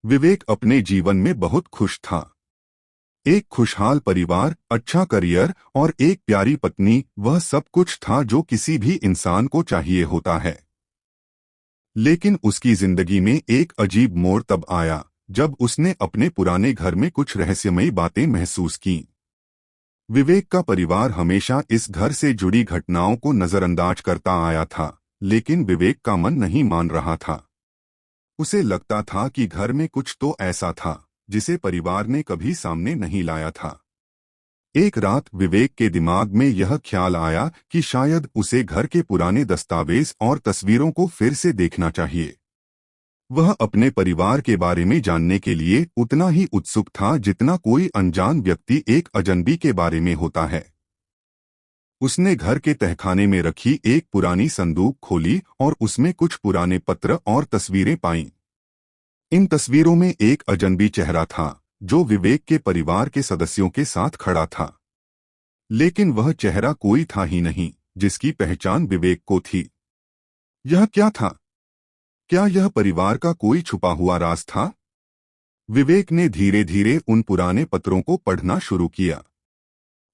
विवेक अपने जीवन में बहुत खुश था। एक खुशहाल परिवार, अच्छा करियर और एक प्यारी पत्नी, वह सब कुछ था जो किसी भी इंसान को चाहिए होता है। लेकिन उसकी जिंदगी में एक अजीब मोड़ तब आया जब उसने अपने पुराने घर में कुछ रहस्यमयी बातें महसूस की। विवेक का परिवार हमेशा इस घर से जुड़ी घटनाओं को नजरअंदाज करता आया था, लेकिन विवेक का मन नहीं मान रहा था। उसे लगता था कि घर में कुछ तो ऐसा था जिसे परिवार ने कभी सामने नहीं लाया था। एक रात विवेक के दिमाग में यह ख्याल आया कि शायद उसे घर के पुराने दस्तावेज और तस्वीरों को फिर से देखना चाहिए। वह अपने परिवार के बारे में जानने के लिए उतना ही उत्सुक था जितना कोई अनजान व्यक्ति एक अजनबी के बारे में होता है। उसने घर के तहखाने में रखी एक पुरानी संदूक खोली और उसमें कुछ पुराने पत्र और तस्वीरें पाईं। इन तस्वीरों में एक अजनबी चेहरा था जो विवेक के परिवार के सदस्यों के साथ खड़ा था। लेकिन वह चेहरा कोई था ही नहीं जिसकी पहचान विवेक को थी। यह क्या था? क्या यह परिवार का कोई छुपा हुआ राज था? विवेक ने धीरे धीरे उन पुराने पत्रों को पढ़ना शुरू किया।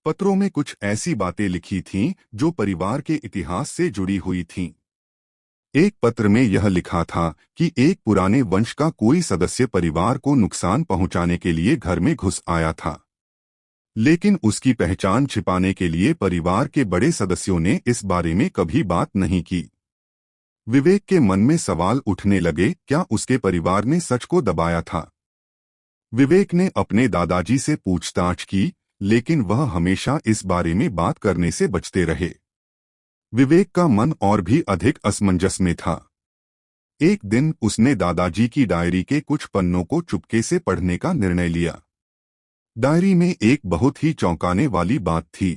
पत्रों में कुछ ऐसी बातें लिखी थीं जो परिवार के इतिहास से जुड़ी हुई थीं। एक पत्र में यह लिखा था कि एक पुराने वंश का कोई सदस्य परिवार को नुकसान पहुंचाने के लिए घर में घुस आया था, लेकिन उसकी पहचान छिपाने के लिए परिवार के बड़े सदस्यों ने इस बारे में कभी बात नहीं की। विवेक के मन में सवाल उठने लगे, क्या उसके परिवार ने सच को दबाया था? विवेक ने अपने दादाजी से पूछताछ की, लेकिन वह हमेशा इस बारे में बात करने से बचते रहे। विवेक का मन और भी अधिक असमंजस में था। एक दिन उसने दादाजी की डायरी के कुछ पन्नों को चुपके से पढ़ने का निर्णय लिया। डायरी में एक बहुत ही चौंकाने वाली बात थी।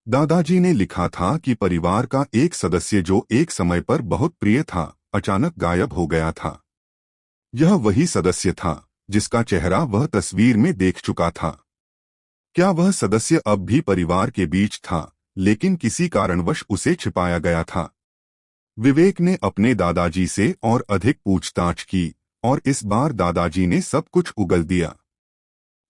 दादाजी ने लिखा था कि परिवार का एक सदस्य जो एक समय पर बहुत प्रिय था, अचानक गायब हो गया था। यह वही सदस्य था जिसका चेहरा वह तस्वीर में देख चुका था। क्या वह सदस्य अब भी परिवार के बीच था, लेकिन किसी कारणवश उसे छिपाया गया था? विवेक ने अपने दादाजी से और अधिक पूछताछ की और इस बार दादाजी ने सब कुछ उगल दिया।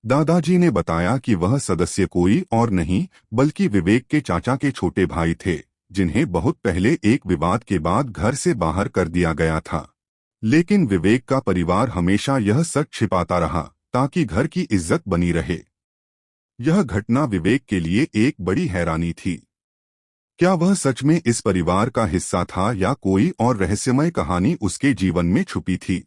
दादाजी ने बताया कि वह सदस्य कोई और नहीं बल्कि विवेक के चाचा के छोटे भाई थे, जिन्हें बहुत पहले एक विवाद के बाद घर से बाहर कर दिया गया था। लेकिन विवेक का परिवार हमेशा यह सच छिपाता रहा ताकि घर की इज्जत बनी रहे। यह घटना विवेक के लिए एक बड़ी हैरानी थी। क्या वह सच में इस परिवार का हिस्सा था या कोई और रहस्यमय कहानी उसके जीवन में छुपी थी?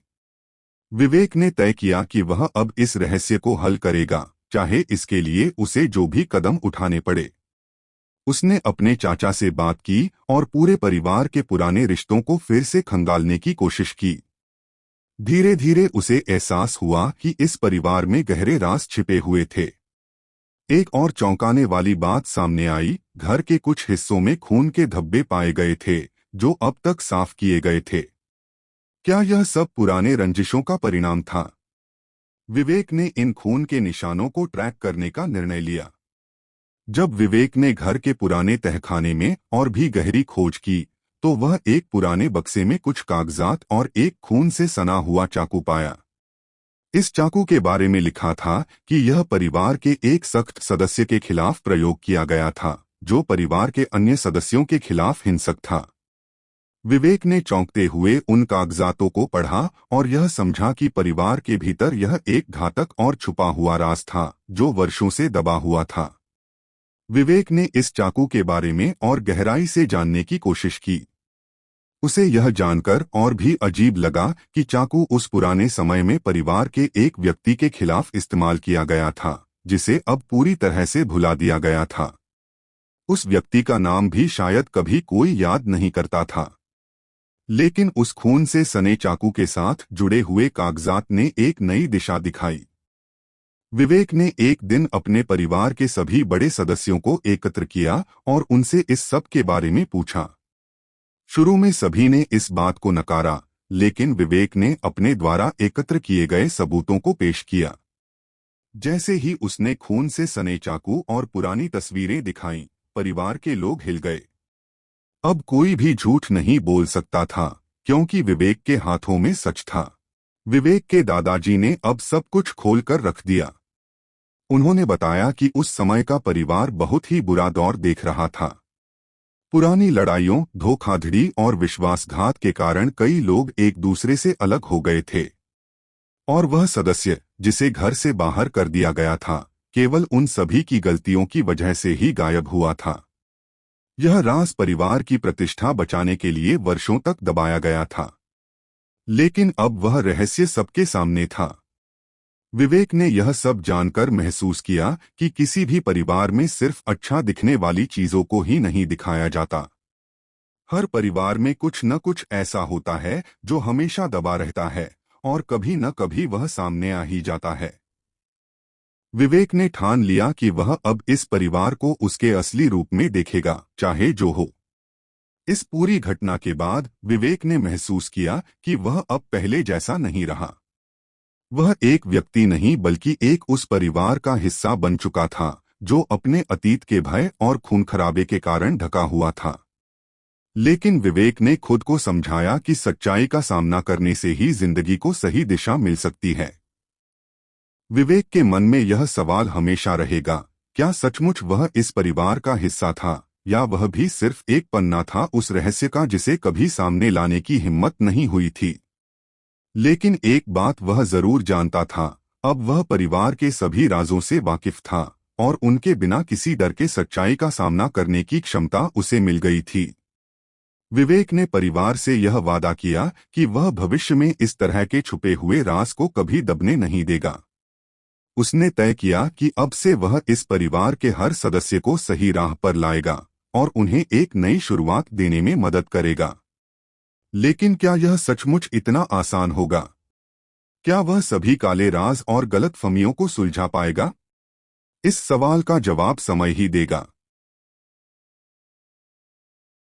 विवेक ने तय किया कि वह अब इस रहस्य को हल करेगा, चाहे इसके लिए उसे जो भी कदम उठाने पड़े। उसने अपने चाचा से बात की और पूरे परिवार के पुराने रिश्तों को फिर से खंगालने की कोशिश की। धीरे धीरे उसे एहसास हुआ कि इस परिवार में गहरे राज छिपे हुए थे। एक और चौंकाने वाली बात सामने आई, घर के कुछ हिस्सों में खून के धब्बे पाए गए थे जो अब तक साफ किए गए थे। क्या यह सब पुराने रंजिशों का परिणाम था? विवेक ने इन खून के निशानों को ट्रैक करने का निर्णय लिया। जब विवेक ने घर के पुराने तहखाने में और भी गहरी खोज की, तो वह एक पुराने बक्से में कुछ कागजात और एक खून से सना हुआ चाकू पाया। इस चाकू के बारे में लिखा था कि यह परिवार के एक सख्त सदस्य के खिलाफ प्रयोग किया गया था, जो परिवार के अन्य सदस्यों के खिलाफ हिंसक था। विवेक ने चौंकते हुए उन कागजातों को पढ़ा और यह समझा कि परिवार के भीतर यह एक घातक और छुपा हुआ राज था जो वर्षों से दबा हुआ था। विवेक ने इस चाकू के बारे में और गहराई से जानने की कोशिश की। उसे यह जानकर और भी अजीब लगा कि चाकू उस पुराने समय में परिवार के एक व्यक्ति के खिलाफ इस्तेमाल किया गया था, जिसे अब पूरी तरह से भुला दिया गया था। उस व्यक्ति का नाम भी शायद कभी कोई याद नहीं करता था। लेकिन उस खून से सने चाकू के साथ जुड़े हुए कागजात ने एक नई दिशा दिखाई। विवेक ने एक दिन अपने परिवार के सभी बड़े सदस्यों को एकत्र किया और उनसे इस सब के बारे में पूछा। शुरू में सभी ने इस बात को नकारा, लेकिन विवेक ने अपने द्वारा एकत्र किए गए सबूतों को पेश किया। जैसे ही उसने खून से सने चाकू और पुरानी तस्वीरें दिखाईं, परिवार के लोग हिल गए। अब कोई भी झूठ नहीं बोल सकता था, क्योंकि विवेक के हाथों में सच था। विवेक के दादाजी ने अब सब कुछ खोलकर रख दिया। उन्होंने बताया कि उस समय का परिवार बहुत ही बुरा दौर देख रहा था। पुरानी लड़ाइयों, धोखाधड़ी और विश्वासघात के कारण कई लोग एक दूसरे से अलग हो गए थे, और वह सदस्य जिसे घर से बाहर कर दिया गया था केवल उन सभी की गलतियों की वजह से ही गायब हुआ था। यह राज परिवार की प्रतिष्ठा बचाने के लिए वर्षों तक दबाया गया था, लेकिन अब वह रहस्य सबके सामने था। विवेक ने यह सब जानकर महसूस किया कि किसी भी परिवार में सिर्फ अच्छा दिखने वाली चीजों को ही नहीं दिखाया जाता। हर परिवार में कुछ न कुछ ऐसा होता है जो हमेशा दबा रहता है, और कभी न कभी वह सामने आ ही जाता है। विवेक ने ठान लिया कि वह अब इस परिवार को उसके असली रूप में देखेगा, चाहे जो हो। इस पूरी घटना के बाद विवेक ने महसूस किया कि वह अब पहले जैसा नहीं रहा। वह एक व्यक्ति नहीं बल्कि एक उस परिवार का हिस्सा बन चुका था जो अपने अतीत के भय और खून खराबे के कारण ढका हुआ था। लेकिन विवेक ने खुद को समझाया कि सच्चाई का सामना करने से ही जिंदगी को सही दिशा मिल सकती है। विवेक के मन में यह सवाल हमेशा रहेगा, क्या सचमुच वह इस परिवार का हिस्सा था, या वह भी सिर्फ एक पन्ना था उस रहस्य का जिसे कभी सामने लाने की हिम्मत नहीं हुई थी। लेकिन एक बात वह जरूर जानता था, अब वह परिवार के सभी राजों से वाकिफ था, और उनके बिना किसी डर के सच्चाई का सामना करने की क्षमता उसे मिल गई थी। विवेक ने परिवार से यह वादा किया कि वह भविष्य में इस तरह के छुपे हुए राज को कभी दबने नहीं देगा। उसने तय किया कि अब से वह इस परिवार के हर सदस्य को सही राह पर लाएगा और उन्हें एक नई शुरुआत देने में मदद करेगा। लेकिन क्या यह सचमुच इतना आसान होगा? क्या वह सभी काले राज और गलतफहमियों को सुलझा पाएगा? इस सवाल का जवाब समय ही देगा।